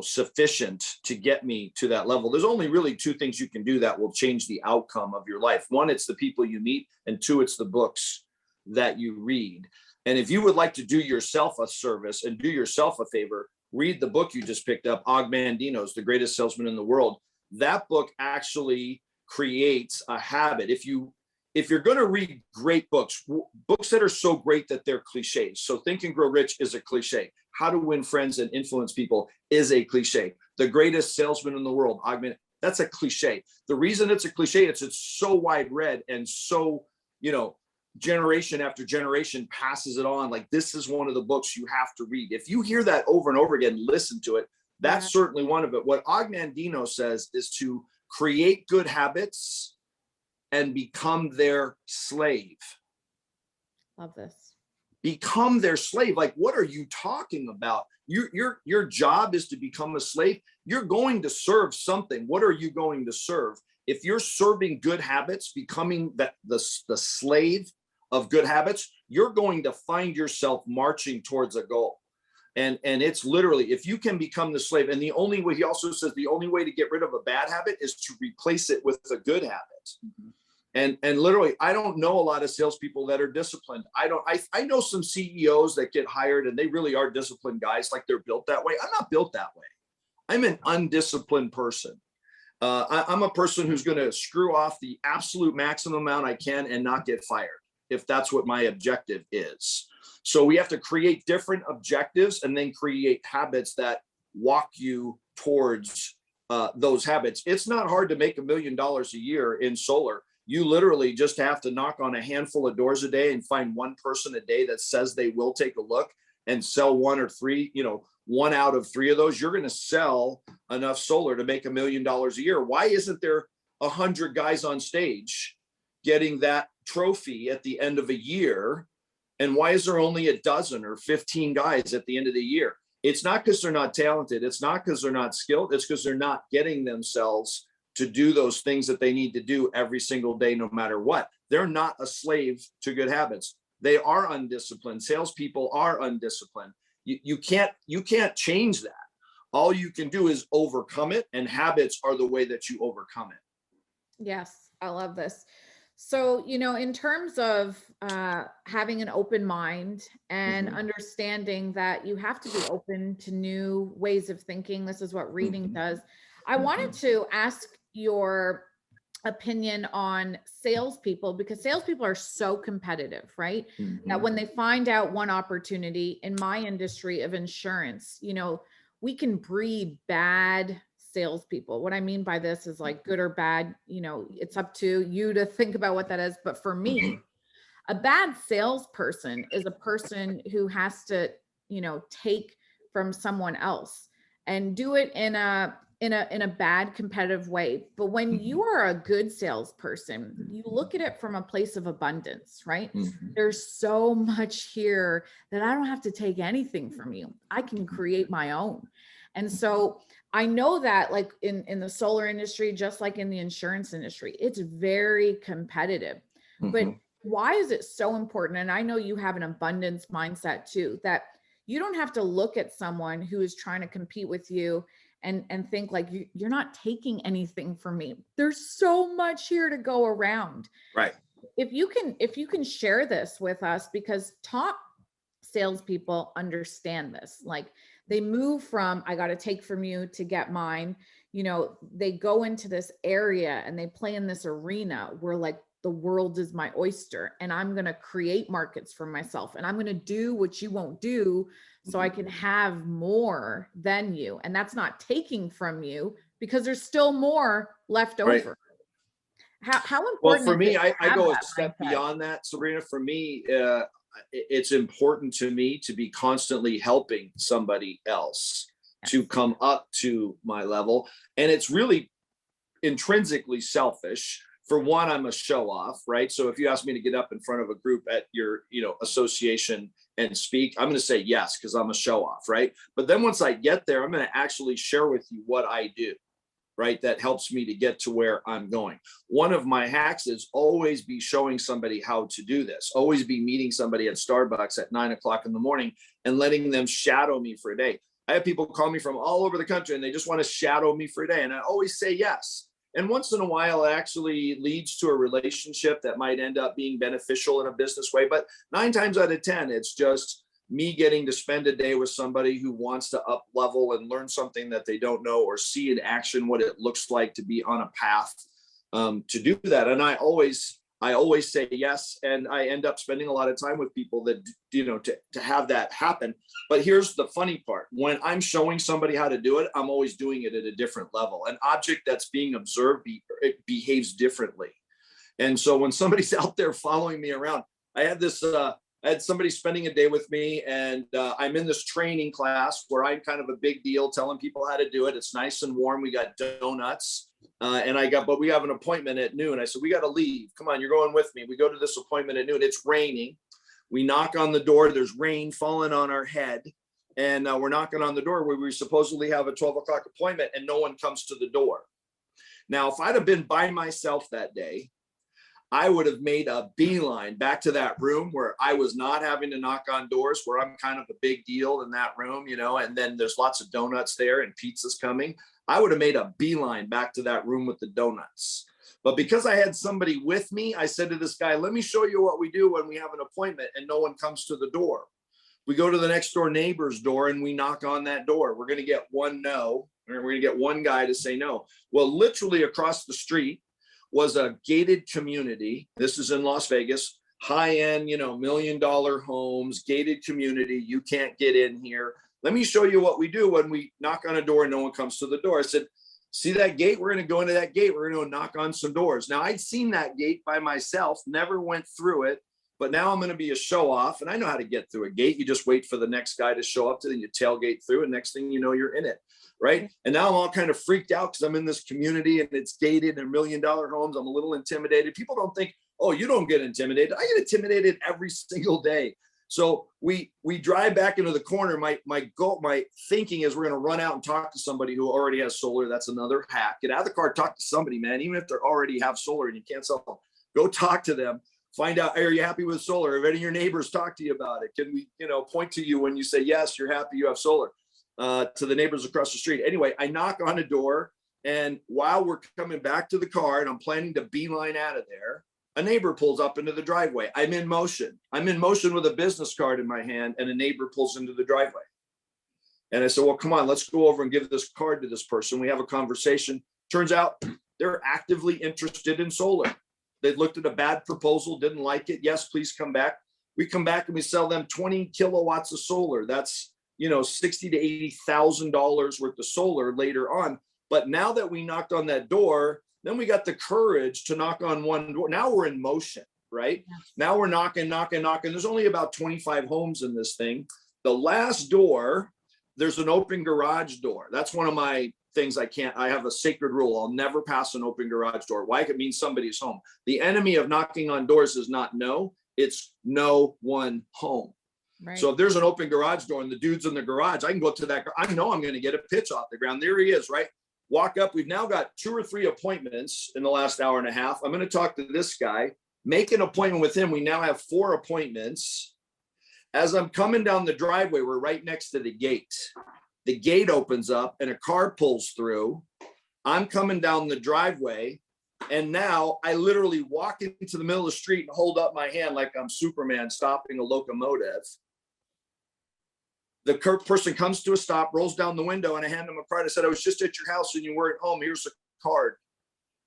sufficient to get me to that level. There's only really two things you can do that will change the outcome of your life. One, it's the people you meet, and two, it's the books that you read. And if you would like to do yourself a service and do yourself a favor, read the book you just picked up, Og Mandino's The Greatest Salesman in the World. That book actually creates a habit. If you're going to read great books that are so great that they're cliches. So Think and Grow Rich is a cliche. How to Win Friends and Influence People is a cliche. The Greatest Salesman in the World, that's a cliche. The reason it's a cliche, it's so wide read and so, generation after generation passes it on. Like, this is one of the books you have to read. If you hear that over and over again, listen to it. That's certainly one of it. What Og Mandino says is to create good habits and become their slave. Love this. Become their slave. Like, what are you talking about? Your job is to become a slave. You're going to serve something. What are you going to serve? If you're serving good habits, becoming the slave of good habits, you're going to find yourself marching towards a goal. And it's literally, if you can become the slave, and the only way, he also says, the only way to get rid of a bad habit is to replace it with a good habit. Mm-hmm. And literally, I don't know a lot of salespeople that are disciplined. I know some CEOs that get hired and they really are disciplined guys, like they're built that way. I'm not built that way. I'm an undisciplined person. I'm a person who's going to screw off the absolute maximum amount I can and not get fired, if that's what my objective is. So we have to create different objectives and then create habits that walk you towards those habits. It's not hard to make $1 million a year in solar. You literally just have to knock on a handful of doors a day and find one person a day that says they will take a look and sell one or three, one out of three of those. You're going to sell enough solar to make $1 million a year. Why isn't there 100 guys on stage getting that trophy at the end of a year? And why is there only a dozen or 15 guys at the end of the year? It's not because they're not talented. It's not because they're not skilled. It's because they're not getting themselves to do those things that they need to do every single day, no matter what. They're not a slave to good habits. They are undisciplined. Salespeople are undisciplined. You can't change that. All you can do is overcome it, and habits are the way that you overcome it. Yes, I love this. So, in terms of having an open mind and understanding that you have to be open to new ways of thinking, this is what reading does. I wanted to ask your opinion on salespeople, because salespeople are so competitive, right? That when they find out one opportunity in my industry of insurance, we can breed bad salespeople. What I mean by this is like good or bad, it's up to you to think about what that is. But for me, a bad salesperson is a person who has to, take from someone else and do it in a bad competitive way. But when you are a good salesperson, you look at it from a place of abundance, right? There's so much here that I don't have to take anything from you. I can create my own. And so I know that like in the solar industry, just like in the insurance industry, it's very competitive. But why is it so important? And I know you have an abundance mindset too, that you don't have to look at someone who is trying to compete with you and think like you're not taking anything from me. There's so much here to go around. Right. If you can share this with us, because top salespeople understand this. Like they move from, I got to take from you to get mine. They go into this area and they play in this arena where like the world is my oyster, and I'm going to create markets for myself, and I'm going to do what you won't do so I can have more than you. And that's not taking from you, because there's still more left over. Right. How important? Well, for me, I go a that step mindset? beyond that, Sabrina. For me, it's important to me to be constantly helping somebody else to come up to my level. And it's really intrinsically selfish. For one, I'm a show off, right? So if you ask me to get up in front of a group at your, association and speak, I'm going to say yes, because I'm a show off, right? But then once I get there, I'm going to actually share with you what I do, right? That helps me to get to where I'm going. One of my hacks is always be showing somebody how to do this. Always be meeting somebody at Starbucks at 9:00 in the morning and letting them shadow me for a day. I have people call me from all over the country and they just want to shadow me for a day. And I always say yes. And once in a while, it actually leads to a relationship that might end up being beneficial in a business way. But 9 times out of 10, it's just me getting to spend a day with somebody who wants to up level and learn something that they don't know, or see in action what it looks like to be on a path to do that. And I always say yes. And I end up spending a lot of time with people that, to have that happen. But here's the funny part. When I'm showing somebody how to do it, I'm always doing it at a different level. An object that's being observed, it behaves differently. And so when somebody's out there following me around, I had somebody spending a day with me, and I'm in this training class where I'm kind of a big deal, telling people how to do it. It's nice and warm. We got donuts. But we have an appointment at noon. I said, we got to leave. Come on, you're going with me. We go to this appointment at noon. It's raining. We knock on the door. There's rain falling on our head. And we're knocking on the door where we supposedly have a 12 o'clock appointment, and no one comes to the door. Now, if I'd have been by myself that day, I would have made a beeline back to that room where I was not having to knock on doors, where I'm kind of a big deal in that room, and then there's lots of donuts there and pizza's coming. I would have made a beeline back to that room with the donuts. But because I had somebody with me, I said to this guy, let me show you what we do when we have an appointment and no one comes to the door. We go to the next door neighbor's door and we knock on that door. We're going to get one no, or we're going to get one guy to say no. Well, literally across the street was a gated community. This is in Las Vegas, high-end, $1 million homes, gated community. You can't get in here. Let me show you what we do when we knock on a door and no one comes to the door. I said, see that gate? We're going to go into that gate. We're going to knock on some doors. Now, I'd seen that gate by myself, never went through it, but now I'm going to be a show off, and I know how to get through a gate. You just wait for the next guy to show up to, then you tailgate through, and next thing you know, you're in it, right? And now I'm all kind of freaked out because I'm in this community and it's gated and $1 million homes. I'm a little intimidated. People don't think, oh, you don't get intimidated. I get intimidated every single day. So we drive back into the corner. My thinking is we're going to run out and talk to somebody who already has solar. That's another hack. Get out of the car, talk to somebody, man. Even if they already have solar and you can't sell them, go talk to them. Find out, are you happy with solar? Have any of your neighbors talked to you about it? Can we, point to you when you say, yes, you're happy, you have solar, to the neighbors across the street. Anyway, I knock on a door, and while we're coming back to the car and I'm planning to beeline out of there, a neighbor pulls up into the driveway. I'm in motion with a business card in my hand, and a neighbor pulls into the driveway. And I said, well, come on, let's go over and give this card to this person. We have a conversation. Turns out they're actively interested in solar. They looked at a bad proposal, didn't like it. Yes, please come back. We come back and we sell them 20 kilowatts of solar. That's, $60,000 to $80,000 worth of solar later on. But now that we knocked on that door, then we got the courage to knock on one door. Now we're in motion, right? Yes. Now we're knocking. There's only about 25 homes in this thing. The last door, there's an open garage door. That's one of my things I have a sacred rule. I'll never pass an open garage door. Why? It means somebody's home. The enemy of knocking on doors is not no, it's no one home. Right. So if there's an open garage door and the dude's in the garage, I can go to that. I know I'm going to get a pitch off the ground. There he is, right? Walk up. We've now got 2 or 3 appointments in the last hour and a half. I'm going to talk to this guy, make an appointment with him. We now have 4 appointments. As I'm coming down the driveway, we're right next to the gate. The gate opens up and a car pulls through. I'm coming down the driveway, and now I literally walk into the middle of the street and hold up my hand like I'm Superman stopping a locomotive. The person comes to a stop, rolls down the window, and I hand him a card. I said, I was just at your house and you weren't home. Here's a card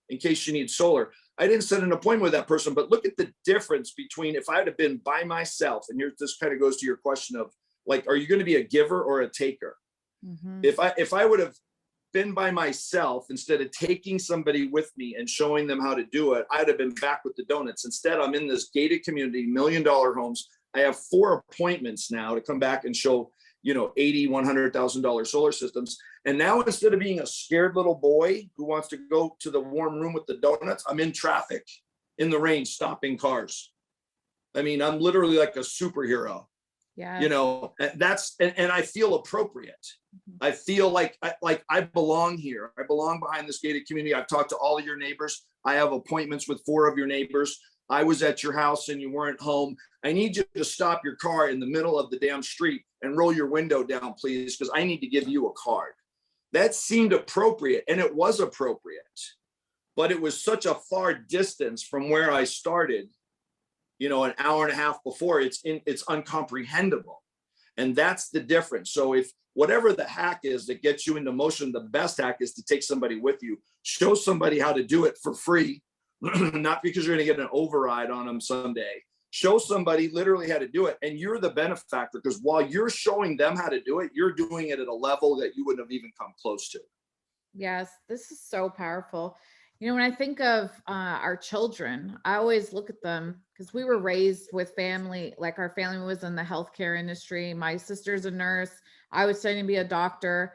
in case you need solar. I didn't set an appointment with that person, but look at the difference between if I had been by myself, and this kind of goes to your question of like, are you going to be a giver or a taker? Mm-hmm. If I would have been by myself instead of taking somebody with me and showing them how to do it, I'd have been back with the donuts. Instead, I'm in this gated community, $1 million homes. I have 4 appointments now to come back and show, $80,000, $100,000 solar systems. And now instead of being a scared little boy who wants to go to the warm room with the donuts, I'm in traffic, in the rain, stopping cars. I mean, I'm literally like a superhero. Yeah. And I feel appropriate. I feel like I belong here. I belong behind this gated community. I've talked to all of your neighbors. I have appointments with 4 of your neighbors. I was at your house and you weren't home. I need you to stop your car in the middle of the damn street and roll your window down, please, because I need to give you a card. That seemed appropriate, and it was appropriate, but it was such a far distance from where I started, an hour and a half before. It's uncomprehendable. And that's the difference. So if whatever the hack is that gets you into motion, the best hack is to take somebody with you, show somebody how to do it for free, not because you're going to get an override on them someday. Show somebody literally how to do it. And you're the benefactor, because while you're showing them how to do it, you're doing it at a level that you wouldn't have even come close to. Yes, this is so powerful. When I think of our children, I always look at them because we were raised with family, like our family was in the healthcare industry. My sister's a nurse. I was studying to be a doctor.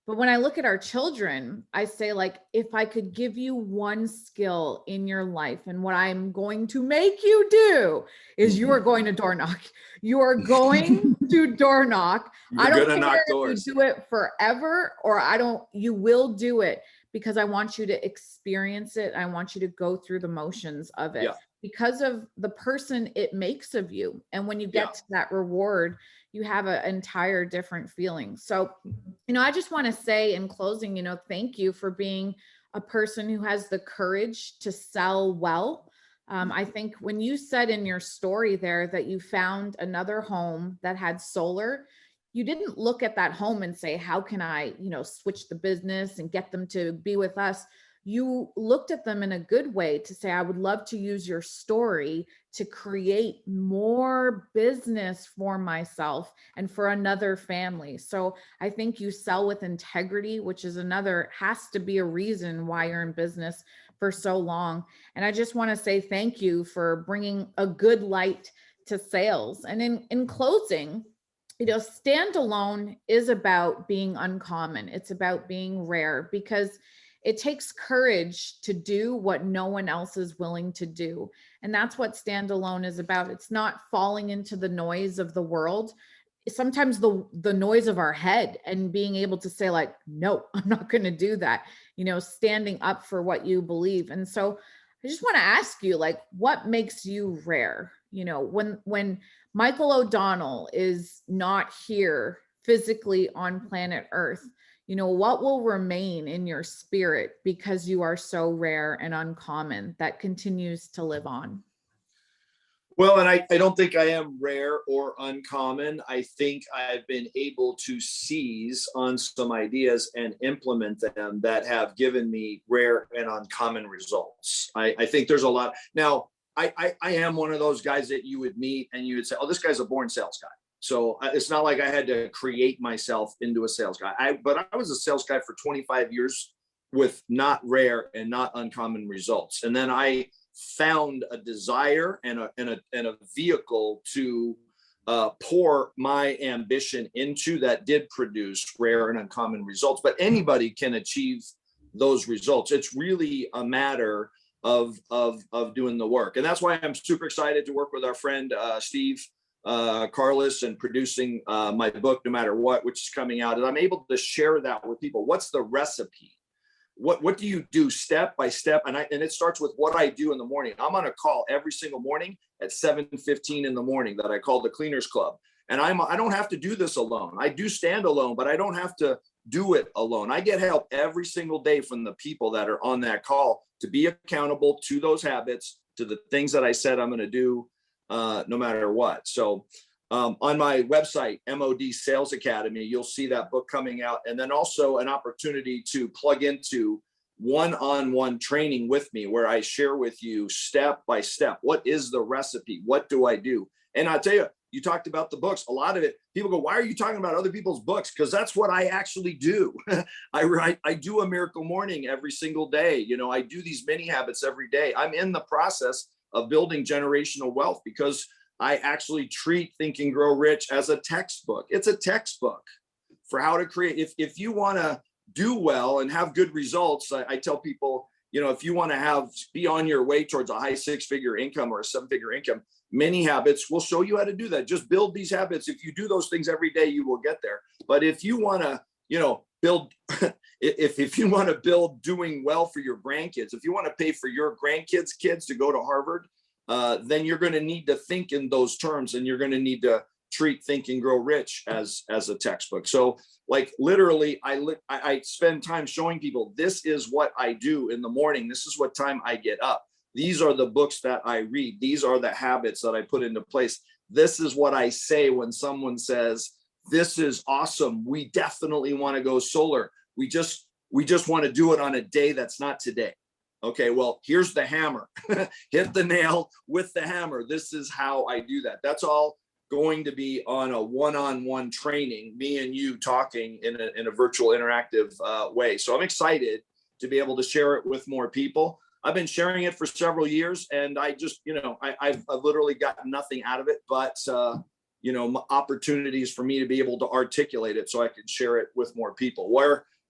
But when I look at our children, I say, like, if I could give you one skill in your life, and what I'm going to make you do is you are going to door knock. You are going to door knock. I don't care if you do it forever or you will do it, because I want you to experience it. I want you to go through the motions of it because of the person it makes of you. And when you get to that reward, you have an entire different feeling. So, I just want to say in closing, thank you for being a person who has the courage to sell well. I think when you said in your story there that you found another home that had solar, you didn't look at that home and say, how can I, switch the business and get them to be with us? You looked at them in a good way to say, I would love to use your story to create more business for myself and for another family. So I think you sell with integrity, which is has to be a reason why you're in business for so long. And I just want to say thank you for bringing a good light to sales. And in closing, standalone is about being uncommon. It's about being rare, because it takes courage to do what no one else is willing to do. And that's what standalone is about. It's not falling into the noise of the world. Sometimes the noise of our head, and being able to say like, no, I'm not going to do that, standing up for what you believe. And so I just want to ask you, like, what makes you rare? When Michael O'Donnell is not here physically on planet Earth, what will remain in your spirit because you are so rare and uncommon that continues to live on? Well, and I don't think I am rare or uncommon. I think I've been able to seize on some ideas and implement them that have given me rare and uncommon results. I think there's a lot. Now, I am one of those guys that you would meet and you would say, oh, this guy's a born sales guy. So it's not like I had to create myself into a sales guy. But I was a sales guy for 25 years with not rare and not uncommon results. And then I found a desire and a vehicle to pour my ambition into that did produce rare and uncommon results. But anybody can achieve those results. It's really a matter of doing the work. And that's why I'm super excited to work with our friend Steve Carlos and producing my book, No Matter What, which is coming out. And I'm able to share that with people. What's the recipe? What do you do step by step? And it starts with what I do in the morning. I'm on a call every single morning at 7:15 in the morning that I call the Cleaners Club. And I don't have to do this alone. I do stand alone, but I don't have to do it alone. I get help every single day from the people that are on that call to be accountable to those habits, to the things that I said I'm going to do no matter what. So on my website, MOD Sales Academy, you'll see that book coming out. And then also an opportunity to plug into one-on-one training with me, where I share with you step by step, what is the recipe? What do I do? And I'll tell you, you talked about the books. A lot of it, people go, why are you talking about other people's books? Because that's what I actually do. I do a miracle morning every single day. I do these mini habits every day. I'm in the process of building generational wealth because I actually treat Think and Grow Rich as a textbook. It's a textbook for how to create. If you want to do well and have good results, I tell people, if you want to be on your way towards a high 6-figure income or a 7-figure income, many habits will show you how to do that. Just build these habits. If you do those things every day, you will get there. But if you want to, build, if you want to build doing well for your grandkids, if you want to pay for your grandkids' kids to go to Harvard, then you're going to need to think in those terms, and you're going to need to treat Think and Grow Rich as a textbook. So like literally, I spend time showing people, this is what I do in the morning. This is what time I get up. These are the books that I read. These are the habits that I put into place. This is what I say when someone says, this is awesome, we definitely want to go solar. We just want to do it on a day that's not today. Okay, well, here's the hammer. Hit the nail with the hammer. This is how I do that. That's all going to be on a one-on-one training, me and you talking in a virtual interactive way. So I'm excited to be able to share it with more people. I've been sharing it for several years, and I just, I've literally gotten nothing out of it, but opportunities for me to be able to articulate it so I can share it with more people.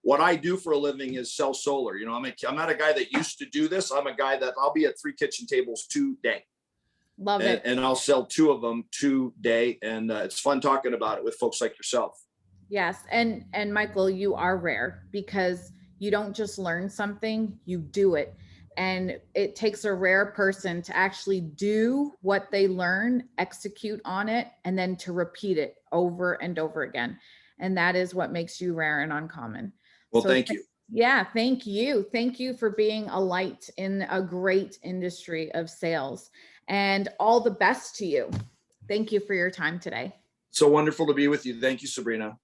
What I do for a living is sell solar. I'm not a guy that used to do this. I'm a guy that I'll be at 3 kitchen tables today. Love it. And I'll sell 2 of them today. And it's fun talking about it with folks like yourself. Yes. And Michael, you are rare because you don't just learn something, you do it. And it takes a rare person to actually do what they learn, execute on it, and then to repeat it over and over again. And that is what makes you rare and uncommon. Well, thank you. Yeah, thank you. Thank you for being a light in a great industry of sales, and all the best to you. Thank you for your time today. So wonderful to be with you. Thank you, Sabrina.